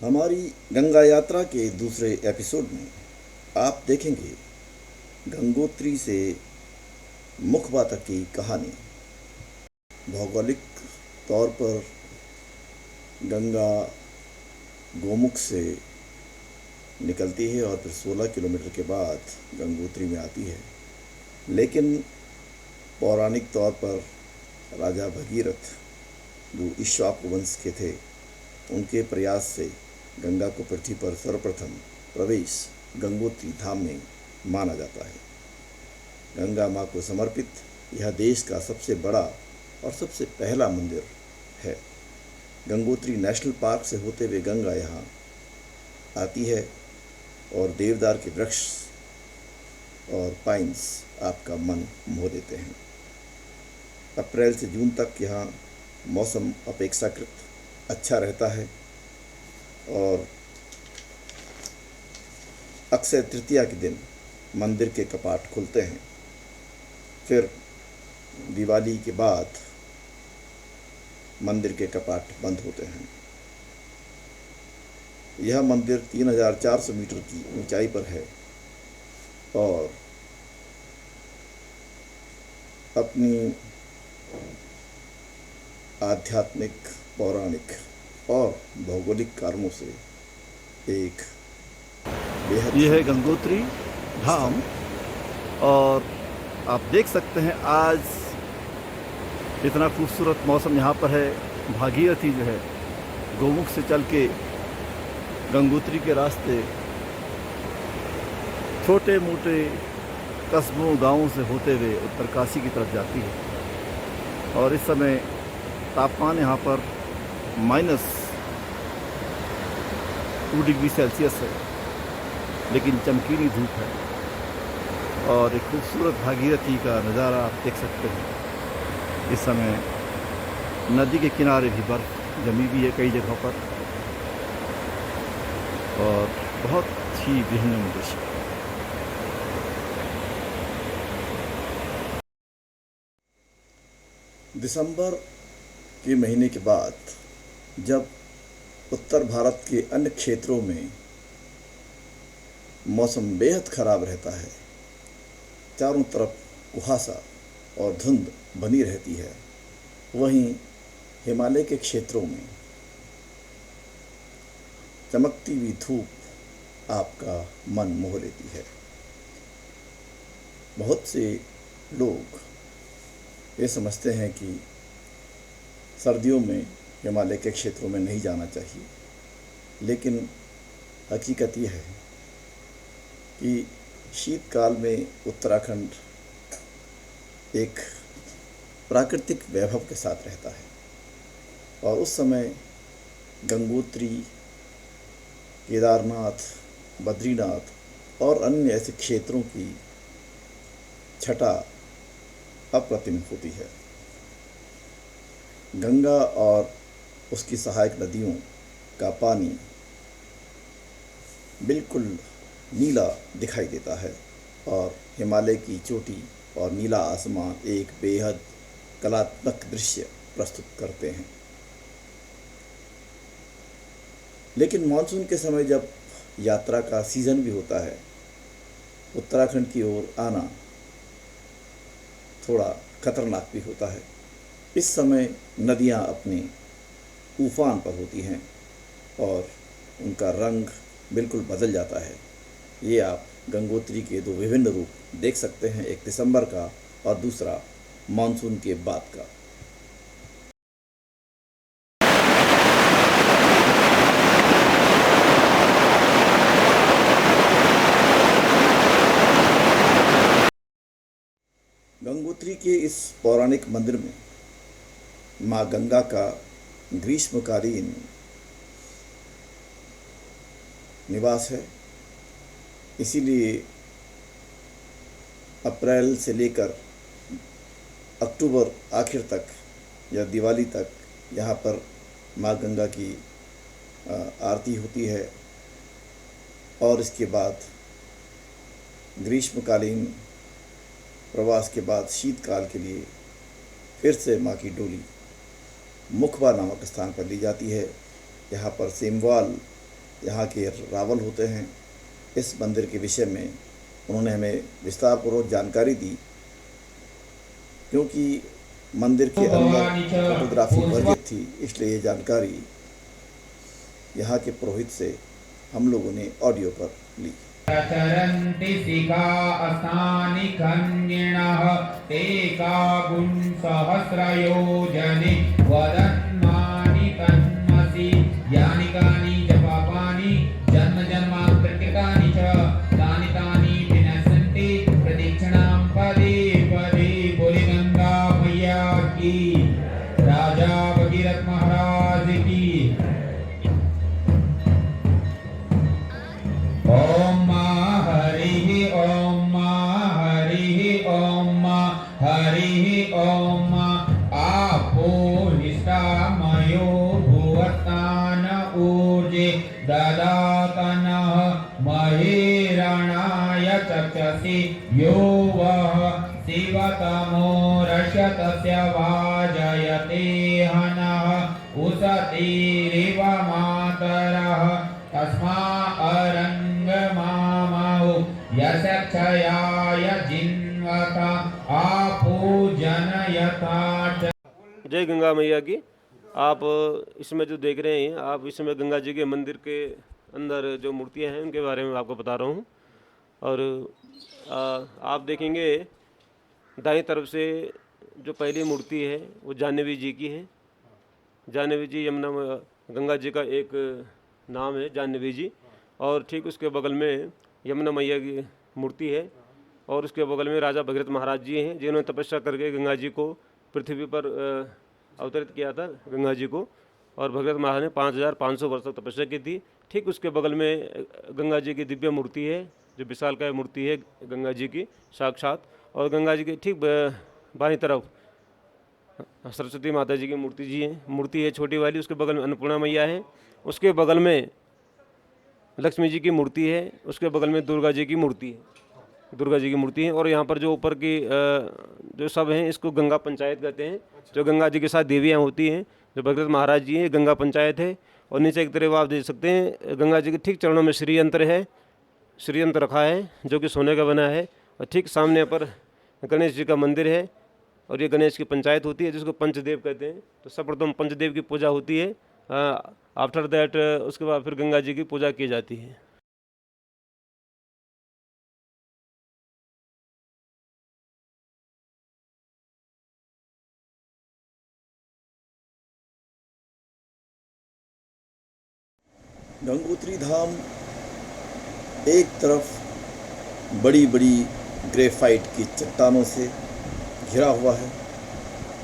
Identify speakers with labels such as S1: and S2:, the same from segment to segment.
S1: हमारी गंगा यात्रा के दूसरे एपिसोड में आप देखेंगे गंगोत्री से मुखबा तक की कहानी। भौगोलिक तौर पर गंगा गोमुख से निकलती है और फिर 16 किलोमीटर के बाद गंगोत्री में आती है। लेकिन पौराणिक तौर पर राजा भगीरथ, जो इक्ष्वाकु वंश के थे, उनके प्रयास से गंगा को पृथ्वी पर सर्वप्रथम प्रवेश गंगोत्री धाम में माना जाता है। गंगा माँ को समर्पित यह देश का सबसे बड़ा और सबसे पहला मंदिर है। गंगोत्री नेशनल पार्क से होते हुए गंगा यहाँ आती है और देवदार के वृक्ष और पाइन्स आपका मन मोह देते हैं। अप्रैल से जून तक यहाँ मौसम अपेक्षाकृत अच्छा रहता है और अक्षय तृतीया के दिन मंदिर के कपाट खुलते हैं। फिर दिवाली के बाद मंदिर के कपाट बंद होते हैं। यह मंदिर 3400 मीटर की ऊंचाई पर है और अपनी आध्यात्मिक, पौराणिक और भौगोलिक कारणों से एक बेहद
S2: ये है गंगोत्री धाम और आप देख सकते हैं आज इतना खूबसूरत मौसम यहाँ पर है। भागीरथी जो है गोमुख से चल के गंगोत्री के रास्ते छोटे मोटे कस्बों गांवों से होते हुए उत्तरकाशी की तरफ जाती है और इस समय तापमान यहाँ पर -2 डिग्री सेल्सियस है, लेकिन चमकीली धूप है और एक खूबसूरत भागीरथी का नज़ारा आप देख सकते हैं। इस समय नदी के किनारे भी बर्फ़ जमी भी है कई जगहों पर और बहुत ही बेहतरीन दृश्य।
S1: दिसंबर के महीने के बाद जब उत्तर भारत के अन्य क्षेत्रों में मौसम बेहद ख़राब रहता है, चारों तरफ कुहासा और धुंध बनी रहती है, वहीं हिमालय के क्षेत्रों में चमकती हुई धूप आपका मन मोह लेती है। बहुत से लोग ये समझते हैं कि सर्दियों में हिमालय के क्षेत्रों में नहीं जाना चाहिए, लेकिन हकीकत यह है कि शीतकाल में उत्तराखंड एक प्राकृतिक वैभव के साथ रहता है और उस समय गंगोत्री, केदारनाथ, बद्रीनाथ और अन्य ऐसे क्षेत्रों की छटा अप्रतिम होती है। गंगा और उसकी सहायक नदियों का पानी बिल्कुल नीला दिखाई देता है और हिमालय की चोटी और नीला आसमान एक बेहद कलात्मक दृश्य प्रस्तुत करते हैं। लेकिन मानसून के समय जब यात्रा का सीज़न भी होता है, उत्तराखंड की ओर आना थोड़ा खतरनाक भी होता है। इस समय नदियां अपने उफान पर होती हैं और उनका रंग बिल्कुल बदल जाता है। ये आप गंगोत्री के दो विभिन्न रूप देख सकते हैं, एक दिसंबर का और दूसरा मानसून के बाद का। गंगोत्री के इस पौराणिक मंदिर में माँ गंगा का ग्रीष्मकालीन निवास है। इसीलिए अप्रैल से लेकर अक्टूबर आखिर तक या दिवाली तक यहाँ पर माँ गंगा की आरती होती है और इसके बाद ग्रीष्मकालीन प्रवास के बाद शीतकाल के लिए फिर से माँ की डोली मुखबा नामक स्थान पर ली जाती है। यहाँ पर सेमवाल यहाँ के रावल होते हैं। इस मंदिर के विषय में उन्होंने हमें विस्तारपूर्वक जानकारी दी, क्योंकि मंदिर के अंदर फोटोग्राफी वर्जित थी, इसलिए ये जानकारी यहाँ के पुरोहित से हम लोगों ने ऑडियो पर ली।
S3: प्रचरन्ति शिखा अस्तानि खन्यिणः एकागुंसहस्रयोजने वदन्मानि तन्मसि यानि कानि च पापानि जन्म जन्मान्तरकृतानि च तानि तानि विनश्यन्ति प्रदक्षिणां पदे पदे। बोले गंगा मैया की, राजा भगीरथ महाराज की। ओम हरिः ओम हरिः ओम हरिः ओम। आपो निष्ठामयो भुवतान ऊर्जे ददातनः महेरणाय चक्षसि यो वः शिवतमो रक्षतस्य वाजयते हनः उसतिरिव मातरः तस्मा अरंगमामहो यशक्षयाय जिन्वता आपूजनयता।
S4: जय गंगा मैया की। आप इसमें जो देख रहे हैं, आप इसमें गंगा जी के मंदिर के अंदर जो मूर्तियां हैं उनके बारे में आपको बता रहा हूँ। और आप देखेंगे दाईं तरफ से जो पहली मूर्ति है वो जाह्नवी जी की है। जाह्नवी जी यमुना गंगा जी का एक नाम है, जाह्नवी जी। और ठीक उसके बगल में यमुना मैया की मूर्ति है। और उसके बगल में राजा भगीरथ महाराज जी हैं, जिन्होंने तपस्या करके गंगा जी को पृथ्वी पर अवतरित किया था, गंगा जी को। और भगीरथ महाराज ने 5500 वर्ष तक तपस्या की थी। ठीक उसके बगल में गंगा जी की दिव्य मूर्ति है, जो विशालकाय मूर्ति है गंगा जी की साक्षात। और गंगा जी के ठीक बाईं तरफ सरस्वती माता जी की मूर्ति है छोटी वाली। उसके बगल में अन्नपूर्णा मैया है। उसके बगल में लक्ष्मी जी की मूर्ति है। उसके बगल में दुर्गा जी की मूर्ति है, और यहाँ पर जो ऊपर की जो सब हैं, इसको गंगा पंचायत कहते हैं। जो गंगा जी के साथ देवियाँ होती हैं, जो भगीरथ महाराज जी हैं, गंगा पंचायत है। और नीचे एक तरफ आप देख सकते हैं, गंगा जी के ठीक चरणों में श्री यंत्र है, श्री यंत्र रखा है जो कि सोने का बना है। और ठीक सामने पर गणेश जी का मंदिर है, और ये गणेश की पंचायत होती है, जिसको पंचदेव कहते हैं। तो सर्वप्रथम पंचदेव की पूजा होती है। आफ्टर दैट उसके बाद फिर गंगा जी की पूजा की जाती है।
S1: गंगोत्री धाम एक तरफ बड़ी बड़ी ग्रेफाइट की चट्टानों से घिरा हुआ है,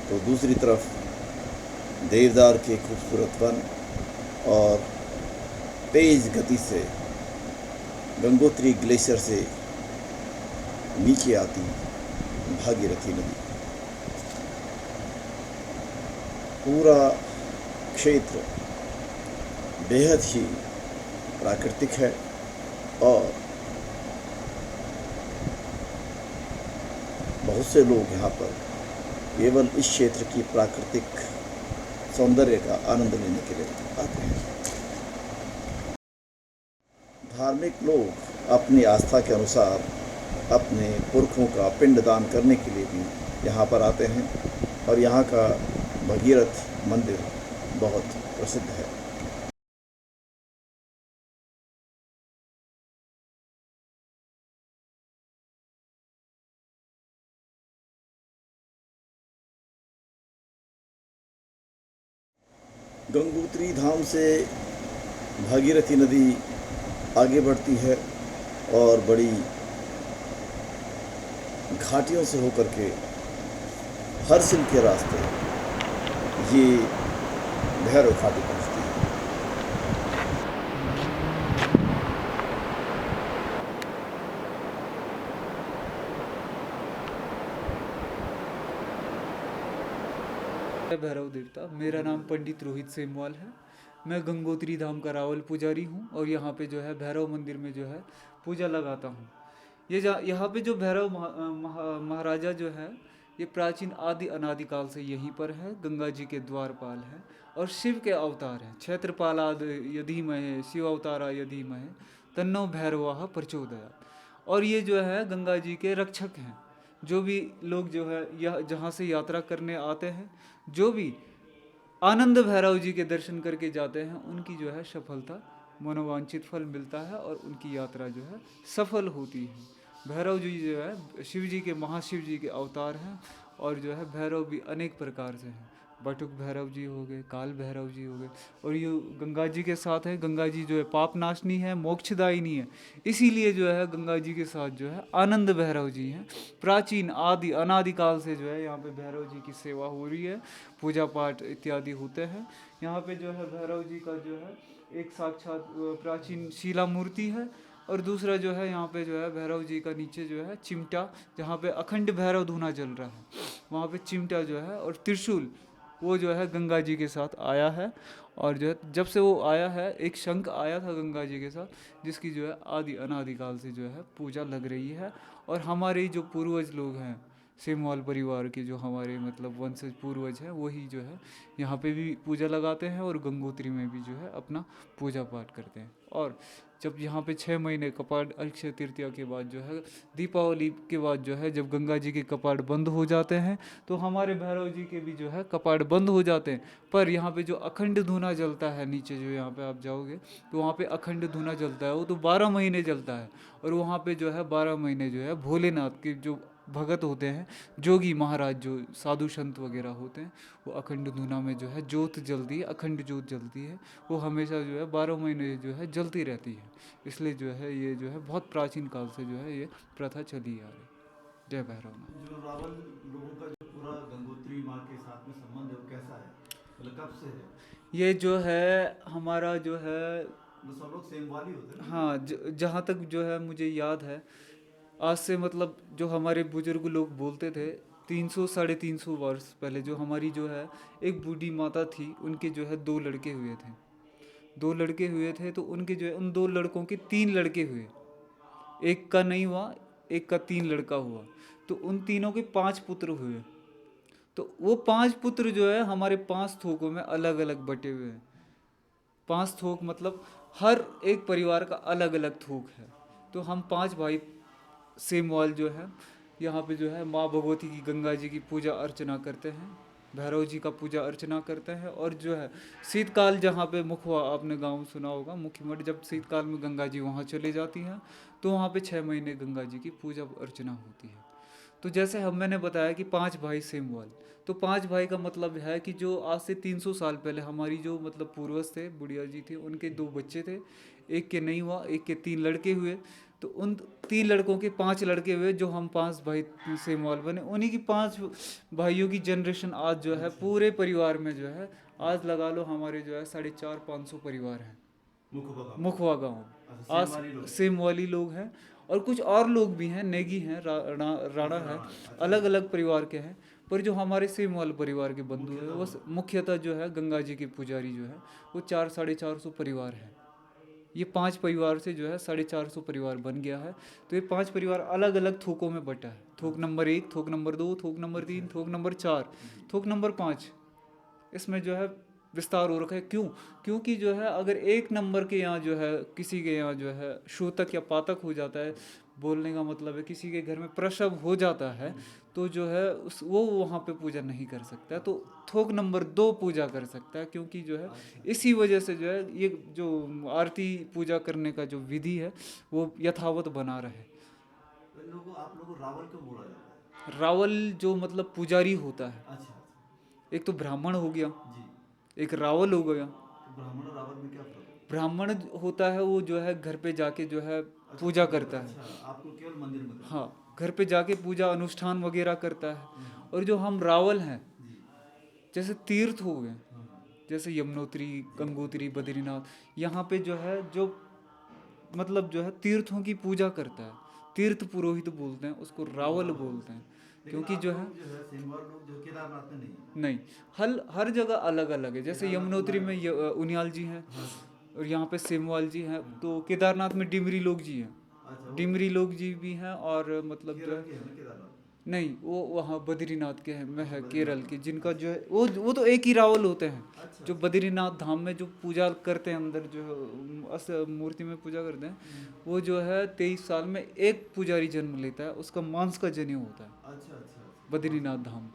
S1: तो दूसरी तरफ देवदार के खूबसूरत वन और तेज गति से गंगोत्री ग्लेशियर से नीचे आती भागीरथी नदी। पूरा क्षेत्र बेहद ही प्राकृतिक है और बहुत से लोग यहाँ पर केवल इस क्षेत्र की प्राकृतिक सौंदर्य का आनंद लेने के लिए आते हैं। धार्मिक लोग अपनी आस्था के अनुसार अपने पुरखों का पिंडदान करने के लिए भी यहाँ पर आते हैं, और यहाँ का भगीरथ मंदिर बहुत प्रसिद्ध है। गंगोत्री धाम से भागीरथी नदी आगे बढ़ती है और बड़ी घाटियों से होकर के हरसिल के रास्ते ये भैरव घाटी पहुँचती है।
S5: भैरव देवता। मेरा नाम पंडित रोहित सेमवाल है। मैं गंगोत्री धाम का रावल पुजारी हूँ और यहाँ पे जो है भैरव मंदिर में जो है पूजा लगाता हूँ। यहाँ पे जो भैरव महाराजा जो है ये प्राचीन आदि अनादिकाल से यहीं पर है। गंगा जी के द्वारपाल हैं और शिव के अवतार हैं। क्षेत्रपालाद यधीमहे शिव अवतारा यधीमहे तन्नो भैरवाह प्रचोदयात्। और ये जो है गंगा जी के रक्षक हैं। जो भी लोग जो है यह जहाँ से यात्रा करने आते हैं, जो भी आनंद भैरव जी के दर्शन करके जाते हैं, उनकी जो है सफलता, मनोवांछित फल मिलता है और उनकी यात्रा जो है सफल होती है। भैरव जी जो है शिव जी के, महाशिव जी के अवतार हैं और जो है भैरव भी अनेक प्रकार से हैं। बटुक भैरव जी हो गए, काल भैरव जी हो गए और ये गंगा जी के साथ है। गंगा जी जो है पाप नाशनी है, मोक्षदायिनी है, इसीलिए जो है गंगा जी के साथ जो है आनंद भैरव जी हैं। प्राचीन आदि अनादिकाल से जो है यहाँ पे भैरव जी की सेवा हो रही है, पूजा पाठ इत्यादि होते हैं। यहाँ पे जो है भैरव जी का जो है एक साक्षात प्राचीन शिला मूर्ति है और दूसरा जो है यहाँ पे जो है भैरव जी का नीचे जो है चिमटा, जहाँ पे अखंड भैरव धूना जल रहा है, वहाँ पे चिमटा जो है और त्रिशूल, वो जो है गंगा जी के साथ आया है। और जो है जब से वो आया है, एक शंख आया था गंगा जी के साथ, जिसकी जो है आदि अनादिकाल से जो है पूजा लग रही है। और हमारे जो पूर्वज लोग हैं, सेमवाल परिवार के जो हमारे मतलब वंशज पूर्वज हैं, वही जो है यहाँ पे भी पूजा लगाते हैं और गंगोत्री में भी जो है अपना पूजा पाठ करते हैं। और जब यहाँ पे 6 महीने कपाट अक्षय तृतीया के बाद जो है, दीपावली के बाद जो है, जब गंगा जी के कपाट बंद हो जाते हैं, तो हमारे भैरव जी के भी जो है कपाट बंद हो जाते हैं। पर यहाँ पे जो अखंड धूना जलता है नीचे, जो यहाँ पे आप जाओगे तो वहाँ पे अखंड धूना जलता है, वो तो 12 महीने जलता है। और वहाँ पे जो है 12 महीने जो है भोलेनाथ के जो भगत होते हैं, जोगी महाराज, जो साधु संत वगैरह होते हैं, वो अखंड धूना में जो है जोत जलती है, अखंड जोत जलती है, वो हमेशा जो है 12 महीने जो है जलती रहती है। इसलिए जो है ये जो है बहुत प्राचीन काल से जो है ये प्रथा चली आ रही। जय भैरवनाथ।
S2: जो रावल लोगों का जो पूरा गंगोत्री माँ के साथ में संबंध है, वो कैसा है, मतलब कब से है?
S5: ये जो है हमारा जो है,
S2: मतलब सब लोग सेम वाली होते हैं ना?
S5: हाँ, जहाँ तक जो है मुझे याद है, आज से मतलब जो हमारे बुजुर्ग लोग बोलते थे, 300 साढ़े 300 वर्ष पहले, जो हमारी जो है एक बूढ़ी माता थी, उनके जो है 2 लड़के हुए थे। 2 लड़के हुए थे तो उनके जो है उन 2 लड़कों के 3 लड़के हुए। एक का नहीं हुआ, एक का 3 लड़का हुआ, तो उन तीनों के 5 पुत्र हुए। तो वो 5 पुत्र जो है हमारे 5 थोकों में अलग अलग बटे हुए हैं। 5 थोक मतलब हर एक परिवार का अलग अलग थोक है। तो हम 5 भाई सेमवाल जो है यहाँ पे जो है माँ भगवती की, गंगा जी की पूजा अर्चना करते हैं, भैरव जी का पूजा अर्चना करते हैं। और जो है शीतकाल, जहाँ पे मुखवा, आपने गांव सुना होगा, मुख्य मठ, जब शीतकाल में गंगा जी वहाँ चले जाती हैं, तो वहाँ पे 6 महीने गंगा जी की पूजा अर्चना होती है। तो जैसे मैंने बताया कि 5 भाई सेमवाल, तो 5 भाई का मतलब है कि जो आज से 300 साल पहले हमारी जो मतलब पूर्वज थे, बुढ़िया जी थे, उनके 2 बच्चे थे, एक के नहीं हुआ, एक के 3 लड़के हुए, तो उन 3 लड़कों के 5 लड़के हुए, जो हम 5 भाई सेमवाल बने। उन्हीं की 5 भाइयों की जनरेशन आज जो है पूरे परिवार में जो है, आज लगा लो हमारे जो है 450-500 परिवार हैं मुखवा गाँव। आज सेमवाली लोग हैं और कुछ और लोग भी हैं, नेगी हैं, राणा है, अलग अलग परिवार के हैं। पर जो हमारे सेमवाल परिवार के बंधु हैं, वो मुख्यतः जो है गंगा जी के पुजारी जो है, वो 400-450 परिवार हैं। ये 5 परिवार से जो है 450 परिवार बन गया है। तो ये 5 परिवार अलग अलग थोकों में बटा है। थोक नंबर 1, थोक नंबर 2, थोक नंबर 3, थोक नंबर 4, थोक नंबर 5, इसमें जो है विस्तार हो रखा है। क्योंकि जो है अगर 1 नंबर के यहाँ जो है किसी के यहाँ जो है शोतक या पातक हो जाता है, बोलने का मतलब है किसी के घर में प्रसव हो जाता है, तो जो है वो वहाँ पे पूजा नहीं कर सकता है, तो थोक नंबर 2 पूजा कर सकता है। क्योंकि जो है इसी वजह से जो है ये जो आरती पूजा करने का जो विधि है वो यथावत बना रहे।
S2: आप लोगों को रावल क्यों बोला जाता है?
S5: रावल जो मतलब पुजारी होता है,
S2: अच्छा,
S5: एक तो ब्राह्मण हो गया,
S2: जी।
S5: एक रावल हो गया।
S2: तो ब्राह्मण और रावल में क्या फर्क है?
S5: ब्राह्मण होता है वो जो है घर पे जाके जो है पूजा करता है।
S2: अच्छा, आपको केवल मंदिर में करना है।
S5: हाँ, घर पे जाके पूजा अनुष्ठान वगैरह करता है। और जो हम रावल हैं,
S2: जी।
S5: जैसे तीर्थ हो गए, जैसे यमुनोत्री, गंगोत्री, बद्रीनाथ, यहाँ पे जो है जो मतलब जो है तीर्थों की पूजा करता है, तीर्थ पुरोहित बोलते हैं उसको, रावल बोलते हैं। क्योंकि जो है
S2: सेमवाल लोग जो केदारनाथ में नहीं,
S5: हर जगह अलग अलग है। जैसे यमुनोत्री में उनियाल जी हैं और यहाँ पे सेमवाल जी हैं, तो केदारनाथ में डिमरी लोग जी हैं, डिमरी लोग जी भी हैं। और मतलब जो है नहीं, वो वहाँ बद्रीनाथ के हैं में है, केरल के, जिनका जो है वो तो एक ही रावल होते हैं। जो बद्रीनाथ धाम में जो पूजा करते हैं, अंदर जो मूर्ति में पूजा करते हैं, वो जो है 23 साल में एक पुजारी जन्म लेता है, उसका मांस का जनेऊ होता है। बद्रीनाथ धाम,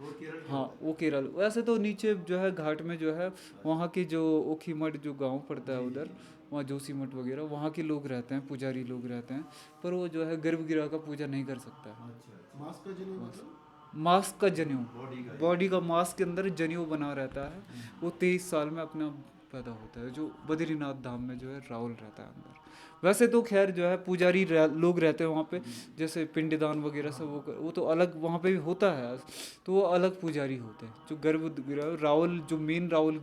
S5: हाँ वो केरल। वैसे तो नीचे जो है घाट में जो है वहाँ की जो ओखीमठ जो गांव पड़ता है उधर, वहाँ जोशीमठ वगैरह वहाँ के लोग रहते हैं, पुजारी लोग रहते हैं, पर वो जो है गर्भगृह का पूजा नहीं कर सकता है। मास्क का जनेऊ, बॉडी का मास्क के अंदर जनेऊ बना रहता है, वो 23 साल में अपना पैदा होता है, जो बद्रीनाथ धाम में जो है रावल रहता है अंदर। वैसे तो खैर जो है पुजारी लोग रहते हैं वहाँ पे, जैसे पिंडदान वगैरह सब वो तो अलग वहाँ पे भी होता है, तो वो अलग पुजारी होते हैं। जो गर्भगृह रावल, जो मेन रावल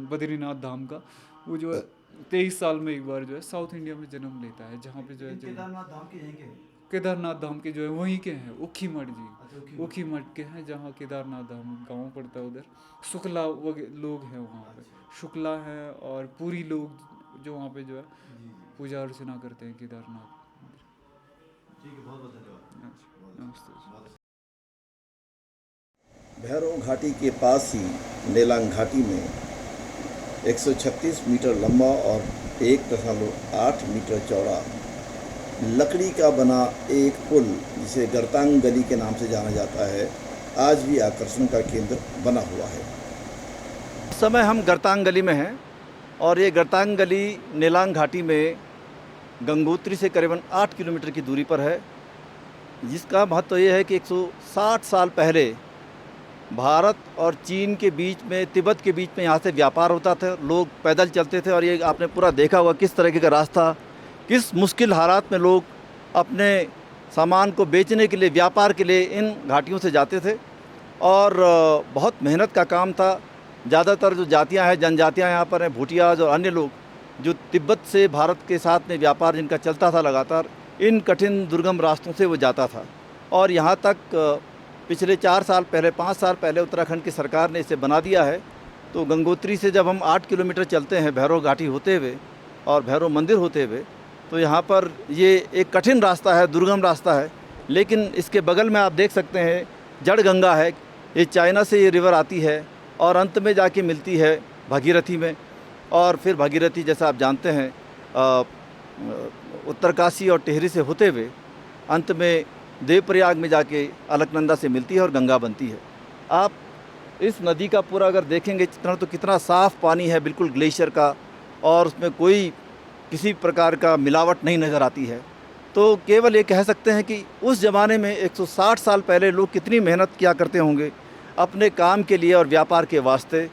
S5: बद्रीनाथ धाम का, वो जो है 23 साल में एक बार जो है साउथ इंडिया में जन्म लेता है, जहाँ पे जो है
S2: केदारनाथ धाम के यहीं के
S5: केदारनाथ धाम के जो है वहीं के हैं, ओखीमठ जी, ओखीमठ के हैं, जहाँ केदारनाथ धाम गांव पड़ता है उधर। शुक्ला लोग हैं वहाँ पे, शुक्ला हैं, और पूरी लोग जो वहाँ पे जो है पूजा अर्चना करते हैं केदारनाथ।
S2: ठीक है, बहुत बहुत धन्यवाद।
S5: नमस्ते।
S1: भैरव घाटी के पास ही नेलांग घाटी में 136 मीटर लंबा और 1.8 मीटर चौड़ा लकड़ी का बना एक पुल, जिसे गर्तांग गली के नाम से जाना जाता है, आज भी आकर्षण का केंद्र बना हुआ है।
S2: इस समय हम गर्तांग गली में हैं, और ये गर्तांग गली नेलांग घाटी में गंगोत्री से करीबन 8 किलोमीटर की दूरी पर है, जिसका महत्व ये है कि 160 साल पहले भारत और चीन के बीच में, तिब्बत के बीच में यहाँ से व्यापार होता था, लोग पैदल चलते थे, और ये आपने पूरा देखा होगा किस तरीके का रास्ता, किस मुश्किल हालात में लोग अपने सामान को बेचने के लिए, व्यापार के लिए इन घाटियों से जाते थे। और बहुत मेहनत का काम था। ज़्यादातर जो जातियां हैं, जनजातियां यहाँ पर हैं, भूटियाज और अन्य लोग, जो तिब्बत से भारत के साथ में व्यापार जिनका चलता था लगातार, इन कठिन दुर्गम रास्तों से वो जाता था। और यहाँ तक पिछले 4 साल पहले, 5 साल पहले उत्तराखंड की सरकार ने इसे बना दिया है। तो गंगोत्री से जब हम 8 किलोमीटर चलते हैं भैरव घाटी होते हुए और भैरव मंदिर होते हुए, तो यहाँ पर ये एक कठिन रास्ता है, दुर्गम रास्ता है, लेकिन इसके बगल में आप देख सकते हैं जड़ गंगा है। ये चाइना से ये रिवर आती है और अंत में जाके मिलती है भागीरथी में, और फिर भागीरथी जैसा आप जानते हैं उत्तरकाशी और टिहरी से होते हुए अंत में देवप्रयाग में जाके अलकनंदा से मिलती है और गंगा बनती है। आप इस नदी का पूरा अगर देखेंगे चित्रण, तो कितना साफ़ पानी है, बिल्कुल ग्लेशियर का, और उसमें कोई किसी प्रकार का मिलावट नहीं नज़र आती है। तो केवल ये कह सकते हैं कि उस ज़माने में 160 साल पहले लोग कितनी मेहनत किया करते होंगे अपने काम के लिए और व्यापार के वास्ते।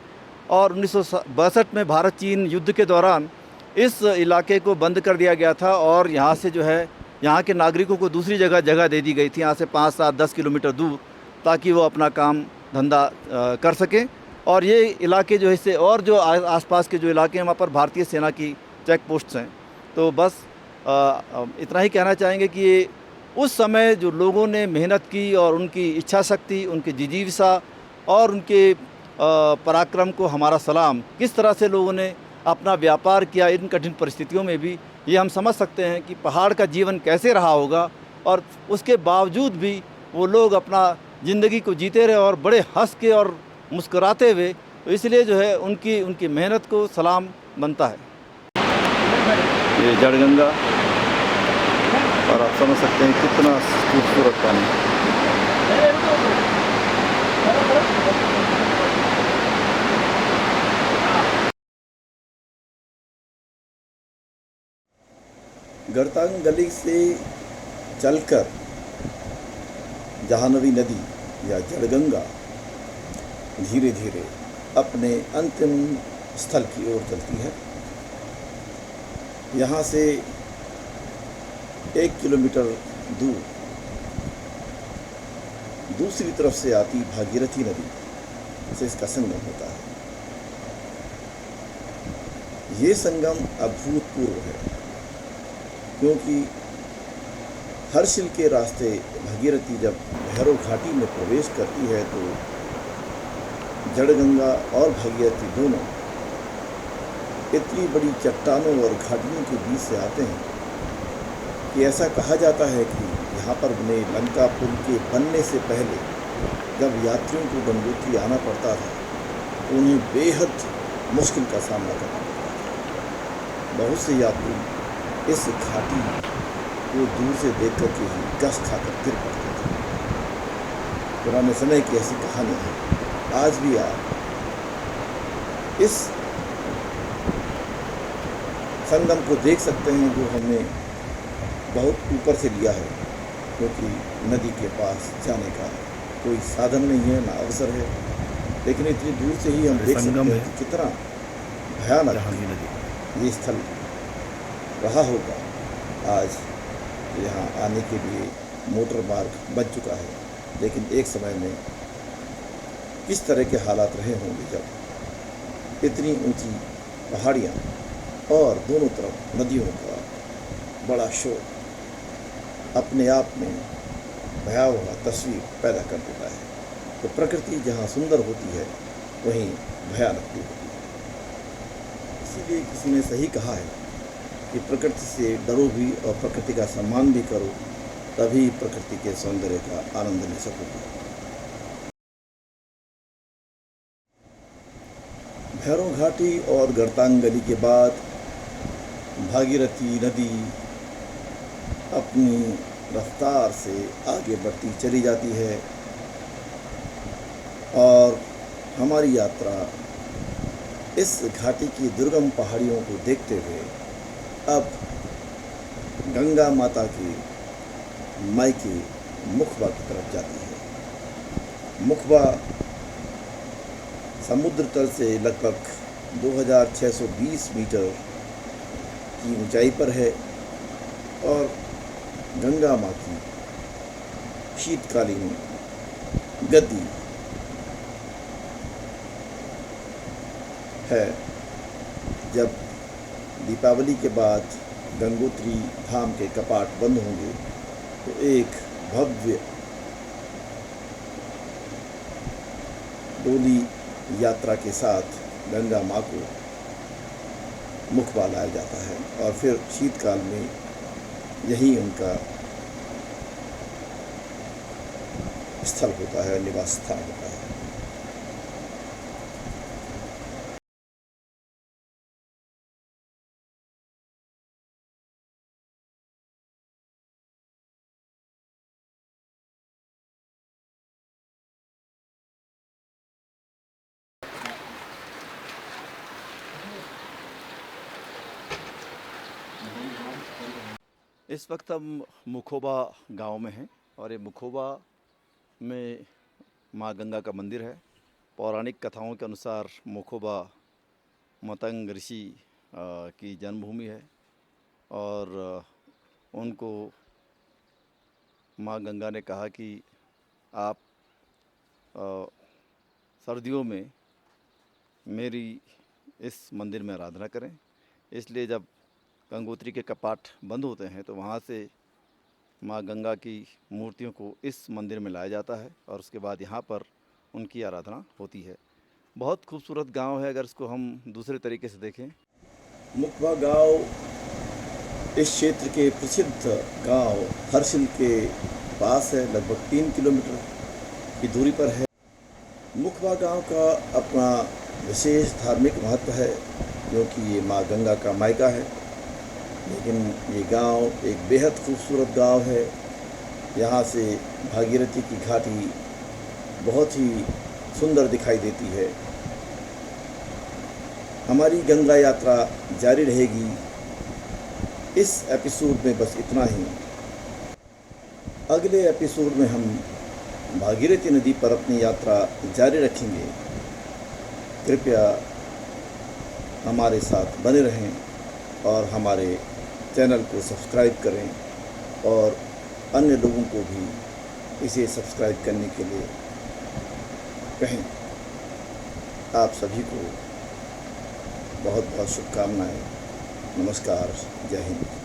S2: और 1962 में भारत चीन युद्ध के दौरान इस इलाके को बंद कर दिया गया था, और यहाँ से जो है यहाँ के नागरिकों को दूसरी जगह दे दी गई थी, यहाँ से 5, 7, 10 किलोमीटर दूर, ताकि वो अपना काम धंधा कर सकें। और ये इलाके जो है इससे, और जो आसपास के जो इलाके हैं वहाँ पर भारतीय सेना की चेक पोस्ट्स हैं। तो बस इतना ही कहना चाहेंगे कि ये उस समय जो लोगों ने मेहनत की और उनकी इच्छा शक्ति, उनकी जिजीविसा और उनके पराक्रम को हमारा सलाम। किस तरह से लोगों ने अपना व्यापार किया इन कठिन परिस्थितियों में भी, ये हम समझ सकते हैं कि पहाड़ का जीवन कैसे रहा होगा, और उसके बावजूद भी वो लोग अपना ज़िंदगी को जीते रहे और बड़े हंस के और मुस्कुराते हुए। तो इसलिए जो है उनकी मेहनत को सलाम बनता है। ये जड़गंगा, और आप समझ सकते हैं कितना खूबसूरत पानी।
S1: गर्तांग गली से चलकर जाह्नवी नदी या जड़गंगा धीरे धीरे अपने अंतिम स्थल की ओर चलती है। यहाँ से 1 किलोमीटर दूर दूसरी तरफ से आती भागीरथी नदी से इसका संगम होता है। ये संगम अभूतपूर्व है, क्योंकि हर्षिल के रास्ते भागीरथी जब भैरव घाटी में प्रवेश करती है, तो जड़गंगा और भागीरथी दोनों इतनी बड़ी चट्टानों और घाटियों के बीच से आते हैं कि ऐसा कहा जाता है कि यहाँ पर बने लंका पुल के बनने से पहले जब यात्रियों को गंगोत्री आना पड़ता था तो उन्हें बेहद मुश्किल का सामना करना पड़ता था। बहुत से यात्री इस घाटी को दूर से देख कर के ही गश खाकर गिर पड़ते थे। पुराने समय की ऐसी कहानी है। आज भी आप इस संगम को देख सकते हैं जो हमने बहुत ऊपर से लिया है, क्योंकि नदी के पास जाने का कोई साधन नहीं है, ना अवसर है, लेकिन इतनी दूर से ही हम देख सकते हैं कि कितना भयानक ये स्थल रहा होगा। आज यहाँ आने के लिए मोटर मार्ग बन चुका है, लेकिन एक समय में किस तरह के हालात रहे होंगे जब इतनी ऊंची पहाड़ियाँ और दोनों तरफ नदियों का बड़ा शोर अपने आप में भयावह तस्वीर पैदा कर देता है। तो प्रकृति जहाँ सुंदर होती है वहीं भयानक भी होती है। इसीलिए किसी ने सही कहा है कि प्रकृति से डरो भी और प्रकृति का सम्मान भी करो, तभी प्रकृति के सौंदर्य का आनंद ले सकोगे। भैरव घाटी और गर्तांगली के बाद भागीरथी नदी अपनी रफ्तार से आगे बढ़ती चली जाती है और हमारी यात्रा इस घाटी की दुर्गम पहाड़ियों को देखते हुए अब गंगा माता की मायके मुखबा की तरफ जाती है। मुखबा समुद्र तल से लगभग 2620 मीटर की ऊंचाई पर है और गंगा माँ की शीतकालीन गद्दी है। जब दीपावली के बाद गंगोत्री धाम के कपाट बंद होंगे तो एक भव्य डोली यात्रा के साथ गंगा माँ को मुखबा लाया जाता है और फिर शीतकाल में यही उनका स्थल होता है, निवास स्थान होता है।
S2: इस वक्त हम मुखोबा गांव में हैं और ये मुखोबा में माँ गंगा का मंदिर है। पौराणिक कथाओं के अनुसार मुखोबा मतंग ऋषि की जन्मभूमि है और उनको माँ गंगा ने कहा कि आप सर्दियों में मेरी इस मंदिर में आराधना करें। इसलिए जब गंगोत्री के कपाट बंद होते हैं तो वहाँ से माँ गंगा की मूर्तियों को इस मंदिर में लाया जाता है और उसके बाद यहाँ पर उनकी आराधना होती है। बहुत खूबसूरत गांव है अगर इसको हम दूसरे तरीके से देखें।
S1: मुखबा गांव इस क्षेत्र के प्रसिद्ध गांव हर्षिल के पास है, लगभग 3 किलोमीटर की दूरी पर है। मुखबा गांव का अपना विशेष धार्मिक महत्व है क्योंकि ये माँ गंगा का मायका है। लेकिन ये गांव एक बेहद खूबसूरत गांव है। यहाँ से भागीरथी की घाटी बहुत ही सुंदर दिखाई देती है। हमारी गंगा यात्रा जारी रहेगी। इस एपिसोड में बस इतना ही। अगले एपिसोड में हम भागीरथी नदी पर अपनी यात्रा जारी रखेंगे। कृपया हमारे साथ बने रहें और हमारे चैनल को सब्सक्राइब करें और अन्य लोगों को भी इसे सब्सक्राइब करने के लिए कहें। आप सभी को बहुत बहुत शुभकामनाएं। नमस्कार, जय हिंद।